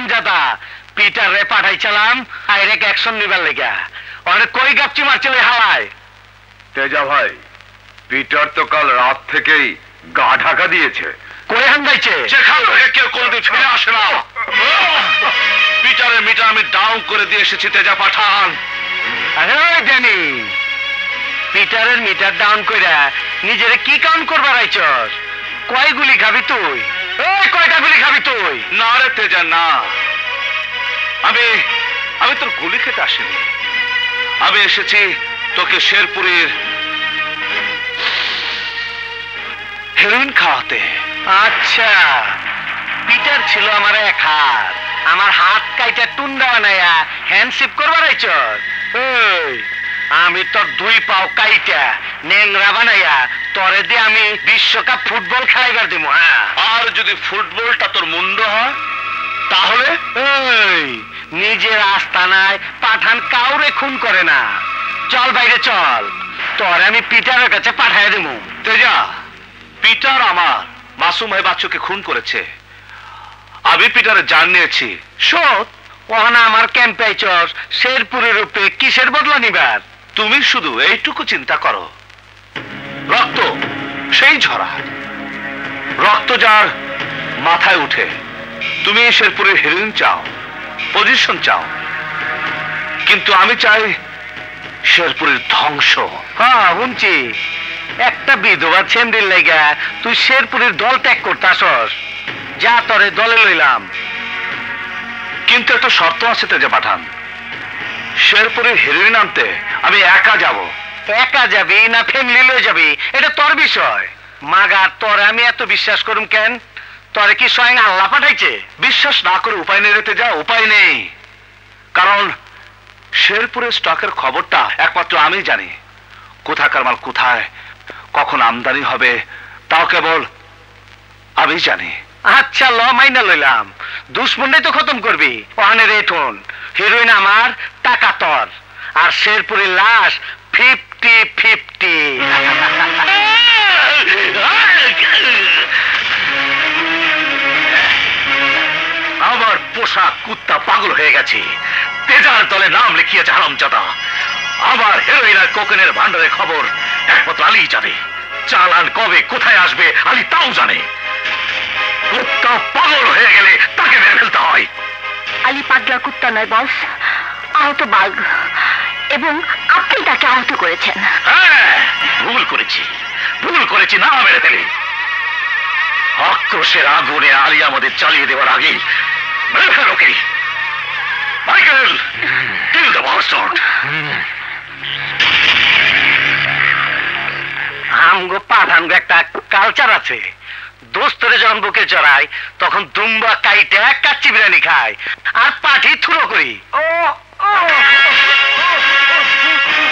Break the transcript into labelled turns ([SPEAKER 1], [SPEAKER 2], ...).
[SPEAKER 1] হারামজাদা পিটার রে পাঠাইছিলাম direct action নিবার লেগা অনেক কই গাপচি মারছিল হালায়।
[SPEAKER 2] তেজা ভাই, পিটার তো কাল রাত থেকেই গা ঢাকা দিয়েছে।
[SPEAKER 1] কই হাঙ্গাইছে?
[SPEAKER 2] সেখান থেকে কেউ কোনদিন ফিরে আসে না। পিটারের মিটার আমি ডাউন করে দিয়ে এসেছি তেজা পাঠান।
[SPEAKER 1] আরে জানি পিটারের মিটার ডাউন কইরা নিজেরে কি কাউন্ট করবার আইছস? কয় গুলি খাবি তুই? এই কয়টা গুলি খাবি তুই?
[SPEAKER 2] না রে তেজা না, আমি তোর গুলি খেতে আসিনি। আমি এসেছি তোকে শেরপুরের হেরোইন খাওয়াতে।
[SPEAKER 1] আচ্ছা, পিটার ছিল আমার এক হাত, আমার হাত কাইটা টুন্ডা বানাইয়া হ্যান্ডশিপ করবার আইছস? এই আমি তোর দুই পাও কাইটা নেংরা বানাইয়া তোরে দিয়ে আমি বিশ্বকাপ ফুটবল খেলাইবার দিব। হ্যাঁ,
[SPEAKER 2] আর যদি ফুটবলটা তোর মুন্ড হয় তাহলে?
[SPEAKER 1] এই নিজের আস্তানায় পাঠান কাউরে খুন করে না। চল বাইরে চল, তোরে আমি পিটারের কাছে পাঠাইয়া দেব।
[SPEAKER 2] তেজা, পিটার আমার মাসুম ভাই বাচ্চুকে খুন করেছে। আমি পিটারের জান নিয়েছি।
[SPEAKER 1] সৎ ওখানে আমার ক্যাম্পে আইছস শেরপুরের রূপে কিসের বদলা নিবার?
[SPEAKER 2] তুমি শুধু এইটুকু চিন্তা করো, রক্ত সেই ঝরা, রক্ত যার মাথায় উঠে। তুমি শেরপুরের হিরোইন চাও, পজিশন চাও, কিন্তু আমি চাই শেরপুরের ধ্বংস।
[SPEAKER 1] হ্যাঁ শুনছি, একটা বিধবা ছেমড়ির লেগা তুই শেরপুরের দল ত্যাগ করতাসস। যা তোরে দলে লইলাম,
[SPEAKER 2] কিন্তু একটা শর্ত আছে তেজা পাঠান। শেরপুরের হিরোইন আনতে আমি একা যাব।
[SPEAKER 1] একা যাবি না ফ্যামিলি লয়ে যাবি এটা তোর বিষয়। মাগা তোরে আমি এত বিশ্বাস করুম কেন? তোরে কি স্বয়ং আল্লাহ পাঠাইছে?
[SPEAKER 2] বিশ্বাস না করে উপায় নেই রেতে যা, উপায় নেই। কারণ শেরপুরের স্টকের খবরটা একমাত্র আমি জানি। কোথাকার মাল কোথায়, কখন আমদানি হবে, তাও কেবল আমি জানি।
[SPEAKER 1] আচ্ছা ল মাইনা লইলাম, দুশ্মনটাই তো খতম করবি। ওখানে রেটন হিরোইন আমার, টাকা তোর, আর শেরপুরের লাশ 50-50।
[SPEAKER 2] আমার পোষা কুত্তা পাগল হয়ে গেছে। তেজার দলে নাম লিখিয়েছে হারামজাদা। আমার হিরোইন আর কোকেনের ভান্ডারের খবর একমাত্র আলী জানে। চালান কবে কোথায় আসবে আলী তাও জানে। কুত্তা পাগল হয়ে গেলে তাকে মেরে ফেলতে হয়।
[SPEAKER 3] আলী পাগলা কুত্তা নয় বস, আহত বাঘ, এবং আপনি তাকে আহত করেছেন।
[SPEAKER 2] হ্যাঁ, ভুল করেছি না মেরে ফেলে। আক্রোশের আগুনে আলী আমাদের চালিয়ে দেওয়ার আগে মেরে fail okay. Michael, kill the bastard.
[SPEAKER 1] আমগো পাঠানগো একটা কালচার আছে, দোস্তরে যখন বুকে চড়াই তখন দুম্বা কাইটা কাচ্চি বিরিয়ানি খায় আর পাঠি থুরো করি। ও